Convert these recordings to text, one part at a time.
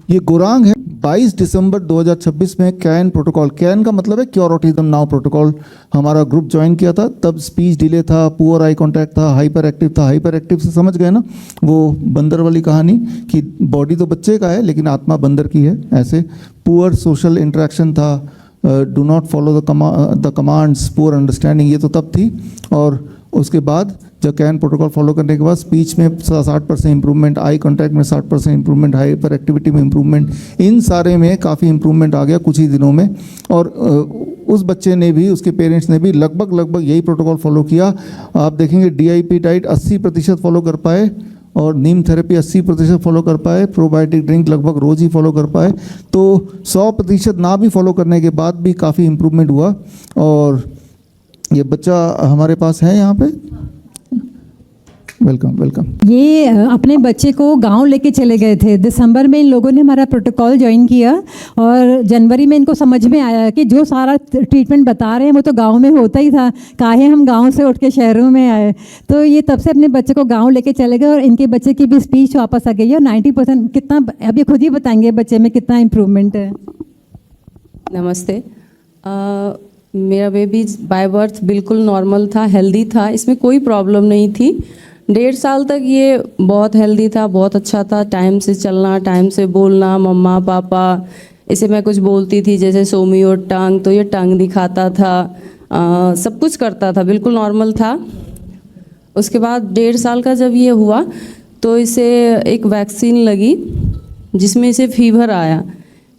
ये गुरांग है। 22 दिसंबर 2026 में कैन प्रोटोकॉल, कैन का मतलब है क्योर ऑटिज्म नाउ प्रोटोकॉल, हमारा ग्रुप ज्वाइन किया था। तब स्पीच डिले था, पुअर आई कांटेक्ट था, हाइपर एक्टिव था। हाइपर एक्टिव से समझ गए ना, वो बंदर वाली कहानी कि बॉडी तो बच्चे का है लेकिन आत्मा बंदर की है, ऐसे। पुअर सोशल इंटरेक्शन था, do not follow the commands, poor understanding, ये तो तब थी। और उसके बाद जब कैन प्रोटोकॉल फॉलो करने के बाद स्पीच में 60% इंप्रूवमेंट, आई कांटेक्ट में 60% इंप्रूवमेंट, हाइपर एक्टिविटी में इंप्रूवमेंट, इन सारे में काफ़ी इंप्रूवमेंट आ गया कुछ ही दिनों में। और उस बच्चे ने भी, उसके पेरेंट्स ने भी लगभग यही प्रोटोकॉल फॉलो किया। आप देखेंगे DIP डाइट 80% फॉलो कर पाए और नीम थेरेपी 80% फॉलो कर पाए, प्रोबायोटिक ड्रिंक लगभग रोज़ ही फॉलो कर पाए। तो 100% ना भी फॉलो करने के बाद भी काफ़ी इंप्रूवमेंट हुआ। और ये बच्चा हमारे पास है यहाँ पे, वेलकम वेलकम। ये अपने बच्चे को गांव लेके चले गए थे। दिसंबर में इन लोगों ने हमारा प्रोटोकॉल ज्वाइन किया और जनवरी में इनको समझ में आया कि जो सारा ट्रीटमेंट बता रहे हैं वो तो गांव में होता ही था, काहे हम गांव से उठ के शहरों में आए। तो ये तब से अपने बच्चे को गांव लेके चले गए और इनके बच्चे की भी स्पीच वापस आ गई है। और 90% कितना, अब ये खुद ही बताएंगे बच्चे में कितना इम्प्रूवमेंट है। नमस्ते। मेरा बेबी बाय बर्थ बिल्कुल नॉर्मल था, हेल्दी था, इसमें कोई प्रॉब्लम नहीं थी। 1.5 साल तक ये बहुत हेल्दी था, बहुत अच्छा था। टाइम से चलना, टाइम से बोलना, मम्मा पापा, इसे मैं कुछ बोलती थी जैसे सोमी और टांग, तो ये टांग दिखाता था, सब कुछ करता था, बिल्कुल नॉर्मल था। उसके बाद 1.5 साल का जब ये हुआ तो इसे एक वैक्सीन लगी जिसमें इसे फीवर आया।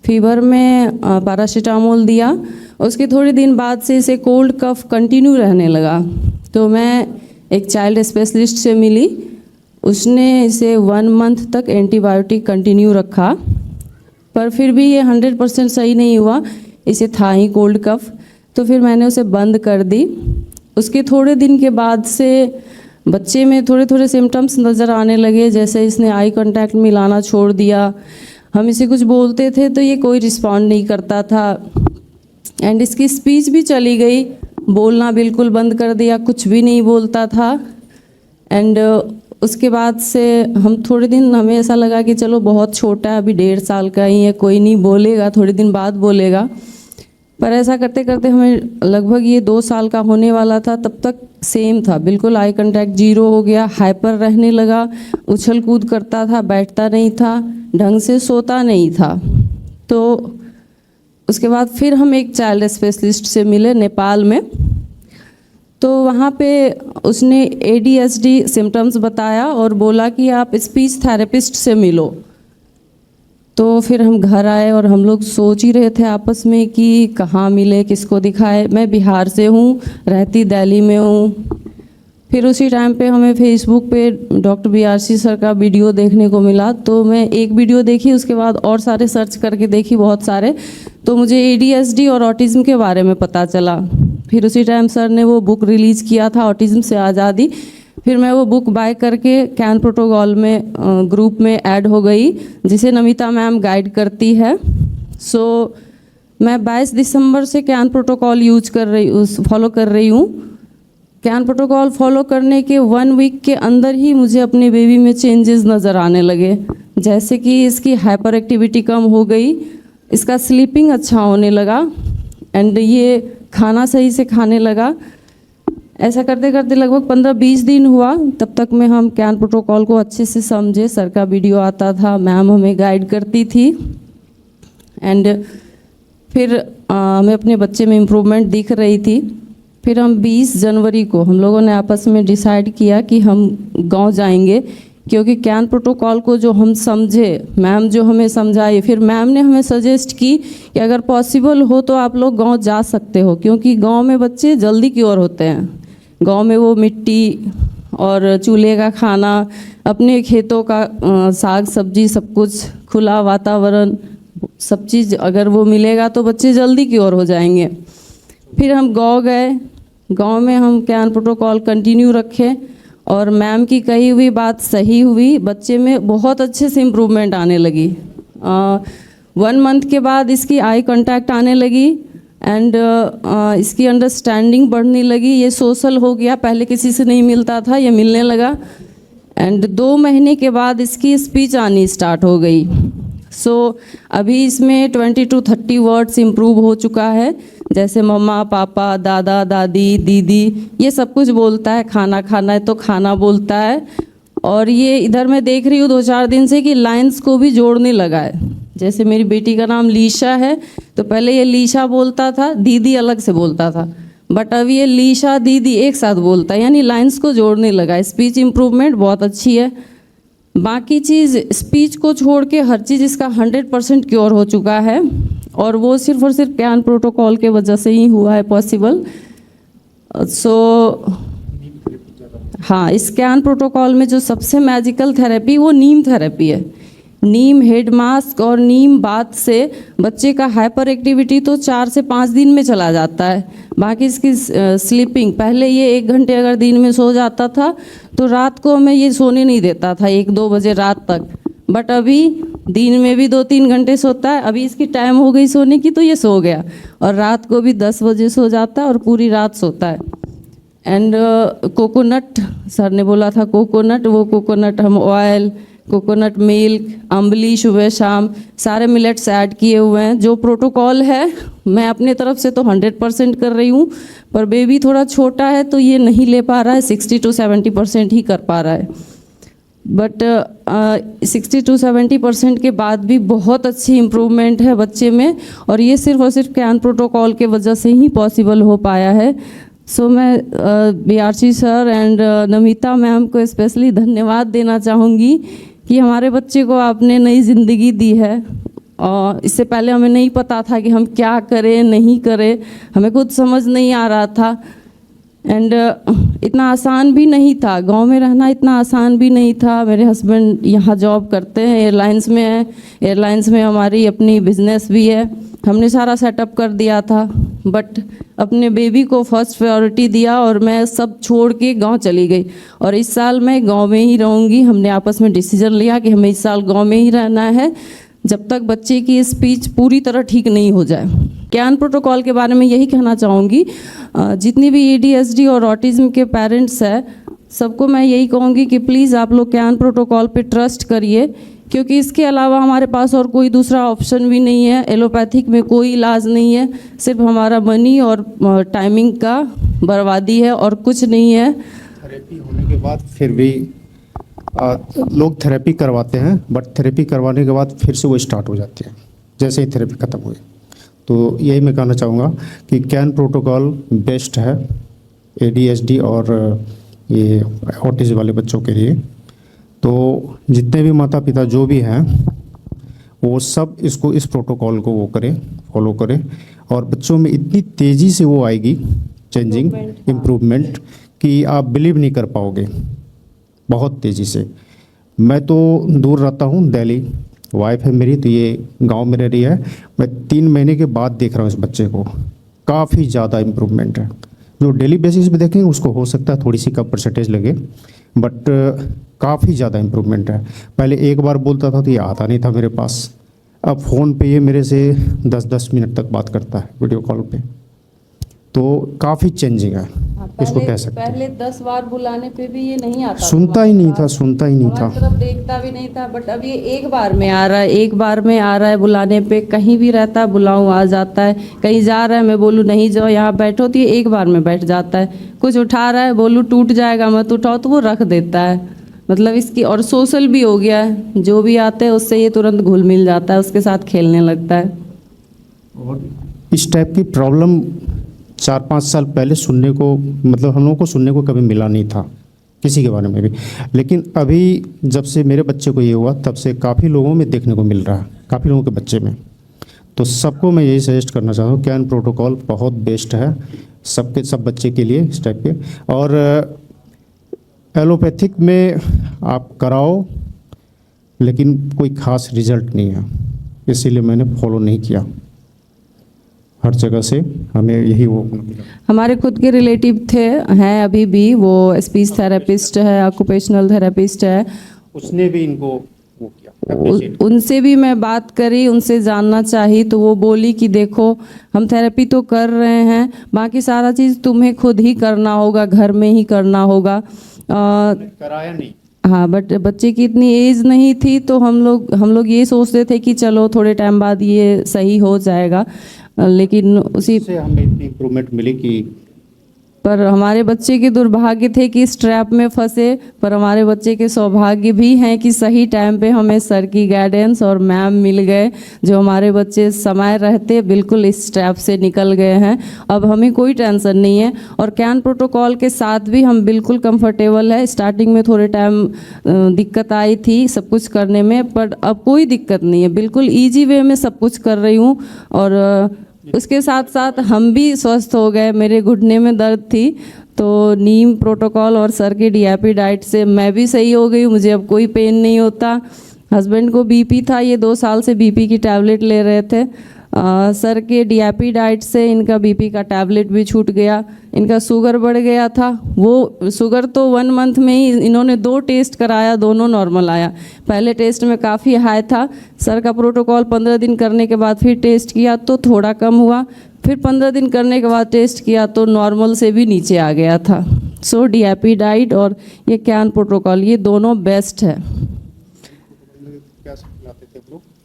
फीवर में पैरासीटामोल दिया। उसके थोड़े दिन बाद से इसे कोल्ड कफ कंटिन्यू रहने लगा। तो मैं एक चाइल्ड स्पेशलिस्ट से मिली, उसने इसे 1 मंथ तक एंटीबायोटिक कंटिन्यू रखा, पर फिर भी ये 100% सही नहीं हुआ, इसे था ही कोल्ड कफ। तो फिर मैंने उसे बंद कर दी। उसके थोड़े दिन के बाद से बच्चे में थोड़े थोड़े सिम्टम्स नज़र आने लगे, जैसे इसने आई कांटेक्ट मिलाना छोड़ दिया। हम इसे कुछ बोलते थे तो ये कोई रिस्पॉन्ड नहीं करता था, एंड इसकी स्पीच भी चली गई, बोलना बिल्कुल बंद कर दिया, कुछ भी नहीं बोलता था। एंड उसके बाद से हम थोड़े दिन, हमें ऐसा लगा कि चलो बहुत छोटा है, अभी 1.5 साल का ही है, कोई नहीं बोलेगा, थोड़े दिन बाद बोलेगा। पर ऐसा करते करते हमें लगभग ये 2 साल का होने वाला था, तब तक सेम था, बिल्कुल आई कांटेक्ट 0 हो गया, हाइपर रहने लगा, उछल कूद करता था, बैठता नहीं था, ढंग से सोता नहीं था। तो उसके बाद फिर हम एक चाइल्ड स्पेशलिस्ट से मिले नेपाल में। तो वहाँ पे उसने ADHD सिम्टम्स बताया और बोला कि आप स्पीच थेरेपिस्ट से मिलो। तो फिर हम घर आए और हम लोग सोच ही रहे थे आपस में कि कहाँ मिले, किसको दिखाए। मैं बिहार से हूँ, रहती दिल्ली में हूँ। फिर उसी टाइम पे हमें फेसबुक पे डॉक्टर BRC सर का वीडियो देखने को मिला। तो मैं एक वीडियो देखी, उसके बाद और सारे सर्च करके देखी, बहुत सारे। तो मुझे ADHD और ऑटिज़म के बारे में पता चला। फिर उसी टाइम सर ने वो बुक रिलीज़ किया था, ऑटिज़म से आज़ादी। फिर मैं वो बुक बाय करके कैन प्रोटोकॉल में ग्रुप में ऐड हो गई, जिसे नमिता मैम गाइड करती है। सो मैं 22 दिसंबर से कैन प्रोटोकॉल फॉलो कर रही हूँ। कैन प्रोटोकॉल फॉलो करने के 1 वीक के अंदर ही मुझे अपने बेबी में चेंजेस नज़र आने लगे, जैसे कि इसकी हाइपर एक्टिविटी कम हो गई, इसका स्लीपिंग अच्छा होने लगा, एंड ये खाना सही से खाने लगा। ऐसा करते करते लगभग 15-20 दिन हुआ, तब तक में हम कैन प्रोटोकॉल को अच्छे से समझे। सर का वीडियो आता था, मैम हमें गाइड करती थी, एंड फिर हमें अपने बच्चे में इम्प्रूवमेंट दिख रही थी। फिर हम 20 जनवरी को हम लोगों ने आपस में डिसाइड किया कि हम गांव जाएंगे, क्योंकि कैन प्रोटोकॉल को जो हम समझे, मैम जो हमें समझाई, फिर मैम ने हमें सजेस्ट की कि अगर पॉसिबल हो तो आप लोग गांव जा सकते हो, क्योंकि गांव में बच्चे जल्दी क्योर होते हैं। गांव में वो मिट्टी और चूल्हे का खाना, अपने खेतों का साग सब्जी, सब कुछ, खुला वातावरण, सब चीज़ अगर वो मिलेगा तो बच्चे जल्दी क्योर हो जाएंगे। फिर हम गाँव गए, गांव में हम कैन प्रोटोकॉल कंटिन्यू रखे और मैम की कही हुई बात सही हुई, बच्चे में बहुत अच्छे से इम्प्रूवमेंट आने लगी। 1 मंथ के बाद इसकी आई कांटेक्ट आने लगी, एंड इसकी अंडरस्टैंडिंग बढ़ने लगी, ये सोशल हो गया, पहले किसी से नहीं मिलता था, ये मिलने लगा। एंड 2 महीने के बाद इसकी स्पीच आनी स्टार्ट हो गई। सो अभी इसमें 20 to 30 वर्ड्स इम्प्रूव हो चुका है, जैसे मम्मा, पापा, दादा, दादी, दीदी, ये सब कुछ बोलता है। खाना खाना है तो खाना बोलता है। और ये इधर मैं देख रही हूँ 2-4 दिन से कि लाइन्स को भी जोड़ने लगा है। जैसे मेरी बेटी का नाम लीशा है, तो पहले ये लीशा बोलता था, दीदी अलग से बोलता था, बट अब ये लीशा दीदी एक साथ बोलता है, यानी लाइन्स को जोड़ने लगा है। स्पीच इम्प्रूवमेंट बहुत अच्छी है। बाकी चीज़ स्पीच को छोड़ के हर चीज़ इसका 100% क्योर हो चुका है, और वो सिर्फ और सिर्फ कैन प्रोटोकॉल के वजह से ही हुआ है पॉसिबल। सो हाँ, इस कैन प्रोटोकॉल में जो सबसे मैजिकल थेरेपी वो नीम थेरेपी है। नीम हेड मास्क और नीम बाथ से बच्चे का हाइपर एक्टिविटी तो 4 से 5 दिन में चला जाता है। बाकी इसकी स्लीपिंग, पहले ये 1 घंटे अगर दिन में सो जाता था तो रात को हमें ये सोने नहीं देता था 1-2 बजे रात तक, बट अभी दिन में भी 2-3 घंटे सोता है। अभी इसकी टाइम हो गई सोने की तो ये सो गया, और रात को भी 10 बजे सो जाता है और पूरी रात सोता है। एंड कोकोनट, सर ने बोला था कोकोनट, वो कोकोनट हम ऑयल, कोकोनट मिल्क, अम्बली सुबह शाम सारे मिलेट्स ऐड किए हुए हैं। जो प्रोटोकॉल है मैं अपने तरफ से तो 100% कर रही हूँ, पर बेबी थोड़ा छोटा है तो ये नहीं ले पा रहा है, 60 to 70% ही कर पा रहा है। बट 60 to 70% के बाद भी बहुत अच्छी इम्प्रूवमेंट है बच्चे में, और ये सिर्फ और सिर्फ कैन प्रोटोकॉल के वजह से ही पॉसिबल हो पाया है। सो मैं BRC sir and Namita ma'am को स्पेशली धन्यवाद देना चाहूँगी कि हमारे बच्चे को आपने नई ज़िंदगी दी है। और इससे पहले हमें नहीं पता था कि हम क्या करें नहीं करें, हमें खुद समझ नहीं आ रहा था। एंड इतना आसान भी नहीं था, गांव में रहना इतना आसान भी नहीं था। मेरे हस्बैंड यहाँ जॉब करते हैं, एयरलाइंस में है, एयरलाइंस में हमारी अपनी बिजनेस भी है। हमने सारा सेटअप कर दिया था, बट अपने बेबी को फर्स्ट प्रायोरिटी दिया और मैं सब छोड़ के गांव चली गई। और इस साल मैं गांव में ही रहूंगी। हमने आपस में डिसीजन लिया कि हमें इस साल गांव में ही रहना है जब तक बच्चे की स्पीच पूरी तरह ठीक नहीं हो जाए। कैन प्रोटोकॉल के बारे में यही कहना चाहूँगी, जितनी भी ADHD और ऑटिज़म के पेरेंट्स हैं सबको मैं यही कहूँगी कि प्लीज़ आप लोग कैन प्रोटोकॉल पे ट्रस्ट करिए, क्योंकि इसके अलावा हमारे पास और कोई दूसरा ऑप्शन भी नहीं है। एलोपैथिक में कोई इलाज नहीं है, सिर्फ हमारा मनी और टाइमिंग का बर्बादी है और कुछ नहीं है। थेरेपी होने के बाद फिर भी लोग थेरेपी करवाते हैं, बट थेरेपी करवाने के बाद फिर से वो स्टार्ट हो जाती है जैसे ही थेरेपी ख़त्म हुई। तो यही मैं कहना चाहूँगा कि कैन प्रोटोकॉल बेस्ट है ADHD और ये ऑटिज़म वाले बच्चों के लिए। तो जितने भी माता पिता जो भी हैं वो सब इसको, इस प्रोटोकॉल को वो करें, फॉलो करें, और बच्चों में इतनी तेज़ी से वो आएगी चेंजिंग, इम्प्रूवमेंट कि आप बिलीव नहीं कर पाओगे, बहुत तेज़ी से। मैं तो दूर रहता हूँ, दिल्ली, वाइफ है मेरी तो ये गांव में रह रही है। मैं 3 महीने के बाद देख रहा हूँ इस बच्चे को, काफ़ी ज़्यादा इम्प्रूवमेंट है। जो डेली बेसिस पे देखेंगे उसको हो सकता है थोड़ी सी कम परसेंटेज लगे, बट काफ़ी ज़्यादा इम्प्रूवमेंट है। पहले एक बार बोलता था तो ये आता नहीं था मेरे पास, अब फ़ोन पे ये मेरे से 10-10 मिनट तक बात करता है वीडियो कॉल पे। तो काफ़ी चेंजिंग है, इसको कह सकते हैं। पहले 10 बार बुलाने पे भी ये नहीं आता, सुनता ही नहीं था, सुनता ही नहीं था, हमारी तरफ देखता भी नहीं था। बट अब ये एक बार में आ रहा है, एक बार में आ रहा है बुलाने पे। कहीं भी रहता है बुलाऊं आ जाता है, कहीं जा रहा है मैं बोलूँ नहीं जाओ यहाँ बैठो तो ये एक बार में बैठ जाता है। कुछ उठा रहा है बोलूँ टूट जाएगा मत उठाओ तो वो रख देता है। मतलब इसकी, और सोशल भी हो गया है, जो भी आते हैं उससे ये तुरंत घुल मिल जाता है, उसके साथ खेलने लगता है। और इस टाइप की प्रॉब्लम 4-5 साल पहले सुनने को, मतलब हम लोगों को सुनने को कभी मिला नहीं था किसी के बारे में भी। लेकिन अभी जब से मेरे बच्चे को ये हुआ तब से काफ़ी लोगों में देखने को मिल रहा है, काफ़ी लोगों के बच्चे में। तो सबको मैं यही सजेस्ट करना चाहता हूँ, कैन प्रोटोकॉल बहुत बेस्ट है सबके, सब बच्चे के लिए इस टाइप के। और एलोपैथिक में आप कराओ लेकिन कोई ख़ास रिजल्ट नहीं है, इसीलिए मैंने फॉलो नहीं किया। हर जगह से हमें यही वो मिला। हमारे खुद के रिलेटिव हैं अभी भी, वो स्पीच थेरेपिस्ट है, ऑक्यूपेशनल थेरेपिस्ट है, उसने भी इनको वो किया, उनसे भी मैं बात करी, उनसे जानना चाही तो वो बोली कि देखो हम थेरेपी तो कर रहे हैं, बाकी सारा चीज़ तुम्हें खुद ही करना होगा, घर में ही करना होगा। कराया नहीं। हाँ, बट बच्चे की इतनी एज नहीं थी, तो हम लोग ये सोचते थे कि चलो थोड़े टाइम बाद ये सही हो जाएगा, लेकिन उसी से हमें इतनी इम्प्रूवमेंट मिली कि पर हमारे बच्चे के दुर्भाग्य थे कि इस ट्रैप में फंसे, पर हमारे बच्चे के सौभाग्य भी हैं कि सही टाइम पे हमें सर की गाइडेंस और मैम मिल गए, जो हमारे बच्चे समय रहते बिल्कुल इस ट्रैप से निकल गए हैं। अब हमें कोई टेंशन नहीं है, और कैन प्रोटोकॉल के साथ भी हम बिल्कुल कंफर्टेबल है। स्टार्टिंग में थोड़े टाइम दिक्कत आई थी सब कुछ करने में, पर अब कोई दिक्कत नहीं है, बिल्कुल ईजी वे में सब कुछ कर रही हूँ। और उसके साथ साथ हम भी स्वस्थ हो गए। मेरे घुटने में दर्द थी, तो नीम प्रोटोकॉल और सर की डीएपी डाइट से मैं भी सही हो गई, मुझे अब कोई पेन नहीं होता। हस्बैंड को बीपी था, ये 2 साल से बीपी की टैबलेट ले रहे थे। सर के डीएपी डाइट से इनका बीपी का टैबलेट भी छूट गया। इनका शुगर बढ़ गया था, वो शुगर तो 1 मंथ में ही इन्होंने 2 टेस्ट कराया, दोनों नॉर्मल आया। पहले टेस्ट में काफ़ी हाई था, सर का प्रोटोकॉल 15 दिन करने के बाद फिर टेस्ट किया तो थोड़ा कम हुआ, फिर 15 दिन करने के बाद टेस्ट किया तो नॉर्मल से भी नीचे आ गया था। सो डीएपी डाइट और ये कैन प्रोटोकॉल, ये दोनों बेस्ट है।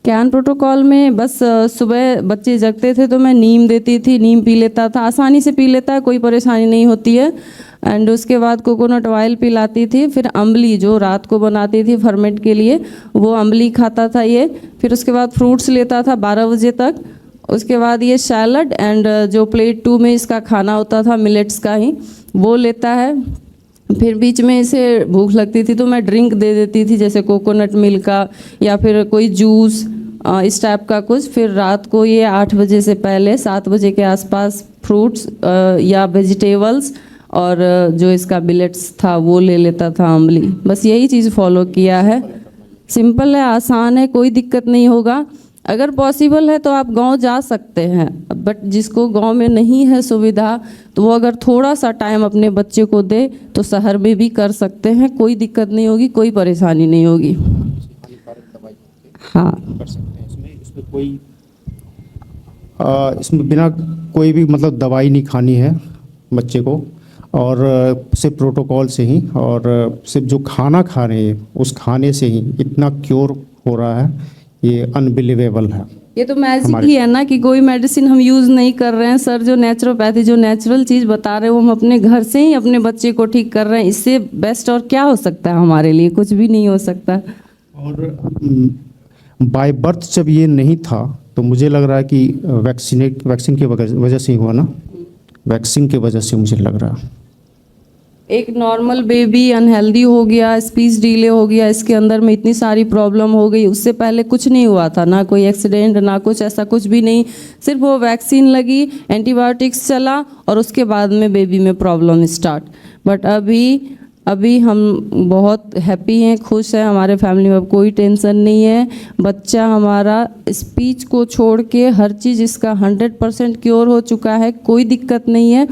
कैन प्रोटोकॉल में बस सुबह बच्चे जगते थे तो मैं नीम देती थी, नीम पी लेता था, आसानी से पी लेता है, कोई परेशानी नहीं होती है। एंड उसके बाद कोकोनट ऑयल पिलाती थी, फिर अम्बली जो रात को बनाती थी फर्मेंट के लिए, वो अम्बली खाता था ये। फिर उसके बाद फ्रूट्स लेता था 12 बजे तक। उसके बाद ये सैलड एंड जो प्लेट 2 में इसका खाना होता था मिलेट्स का ही, वो लेता है। फिर बीच में इसे भूख लगती थी तो मैं ड्रिंक दे देती थी, जैसे कोकोनट मिल्क का या फिर कोई जूस इस टाइप का कुछ। फिर रात को ये 8 बजे से पहले 7 बजे के आसपास फ्रूट्स या वेजिटेबल्स और जो इसका मिलेट्स था वो ले लेता था, अम्बली। बस यही चीज़ फॉलो किया है। सिंपल है, आसान है, कोई दिक्कत नहीं होगा। अगर पॉसिबल है तो आप गांव जा सकते हैं, बट जिसको गांव में नहीं है सुविधा तो वो अगर थोड़ा सा टाइम अपने बच्चे को दे तो शहर में भी कर सकते हैं, कोई दिक्कत नहीं होगी, कोई परेशानी नहीं होगी। हाँ, कर सकते हैं। इसमें कोई इसमें बिना कोई भी मतलब दवाई नहीं खानी है बच्चे को, और सिर्फ प्रोटोकॉल से ही और सिर्फ जो खाना खा रहे हैं उस खाने से ही इतना क्योर हो रहा है, ये अनबिलीवेबल है। ये तो मैजिक ही है ना कि कोई मेडिसिन हम यूज़ नहीं कर रहे हैं। सर जो नेचुरोपैथी, जो नेचुरल चीज़ बता रहे हैं वो हम अपने घर से ही अपने बच्चे को ठीक कर रहे हैं। इससे बेस्ट और क्या हो सकता है हमारे लिए? कुछ भी नहीं हो सकता। और बाय बर्थ जब ये नहीं था तो मुझे लग रहा है कि वैक्सीन की वजह से ही हुआ ना, वैक्सीन की वजह से मुझे लग रहा है। एक नॉर्मल बेबी अनहेल्दी हो गया, स्पीच डिले हो गया, इसके अंदर में इतनी सारी प्रॉब्लम हो गई। उससे पहले कुछ नहीं हुआ था, ना कोई एक्सीडेंट ना कुछ, ऐसा कुछ भी नहीं। सिर्फ वो वैक्सीन लगी, एंटीबायोटिक्स चला और उसके बाद में बेबी में प्रॉब्लम स्टार्ट। बट अभी हम बहुत हैप्पी हैं, खुश हैं, हमारे फैमिली में अब कोई टेंशन नहीं है। बच्चा हमारा स्पीच को छोड़ के हर चीज़ इसका 100% क्योर हो चुका है, कोई दिक्कत नहीं है।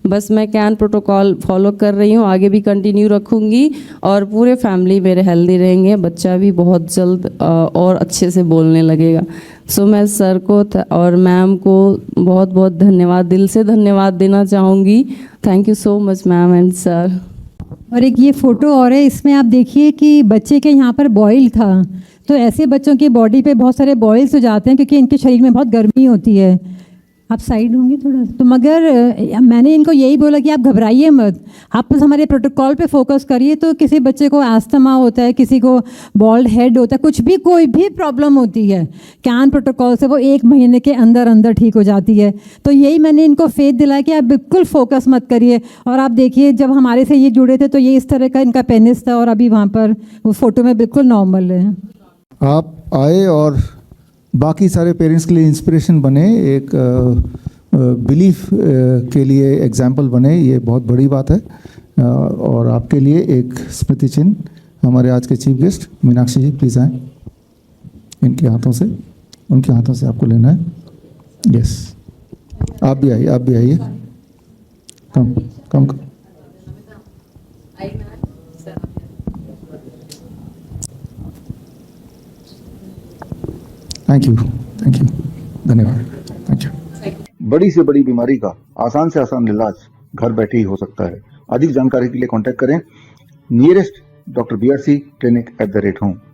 बस मैं कैन प्रोटोकॉल फॉलो कर रही हूँ, आगे भी कंटिन्यू रखूँगी और पूरे फैमिली मेरे हेल्दी रहेंगे। बच्चा भी बहुत जल्द और अच्छे से बोलने लगेगा। सो मैं सर को और मैम को बहुत बहुत धन्यवाद, दिल से धन्यवाद देना चाहूँगी। Thank you so much ma'am and sir. और एक ये फ़ोटो और है, इसमें आप देखिए कि बच्चे के यहाँ पर बॉयल था। तो ऐसे बच्चों की बॉडी पे बहुत सारे बॉयल्स हो जाते हैं क्योंकि इनके शरीर में बहुत गर्मी होती है। आप साइड होंगे थोड़ा तो, मगर मैंने इनको यही बोला कि आप घबराइए मत, आप बस हमारे प्रोटोकॉल पे फोकस करिए। तो किसी बच्चे को एस्थमा होता है, किसी को बॉल्ड हेड होता है, कुछ भी कोई भी प्रॉब्लम होती है, कैन प्रोटोकॉल से वो 1 महीने के अंदर अंदर ठीक हो जाती है। तो यही मैंने इनको फेथ दिलाया कि आप बिल्कुल फोकस मत करिए। और आप देखिए जब हमारे से ये जुड़े थे तो ये इस तरह का इनका पेनिस था और अभी वहाँ पर वो फ़ोटो में बिल्कुल नॉर्मल है। आप आए और बाकी सारे पेरेंट्स के लिए इंस्पिरेशन बने, एक बिलीफ के लिए एग्जाम्पल बने, ये बहुत बड़ी बात है। और आपके लिए एक स्मृति चिन्ह हमारे आज के chief guest Meenakshi ji, please आएँ। उनके हाथों से आपको लेना है। यस, आप भी आइए। कम। थैंक यू, धन्यवाद, थैंक यू। बड़ी से बड़ी बीमारी का आसान से आसान इलाज घर बैठे ही हो सकता है। अधिक जानकारी के लिए कांटेक्ट करें नियरेस्ट drbrc clinic@home।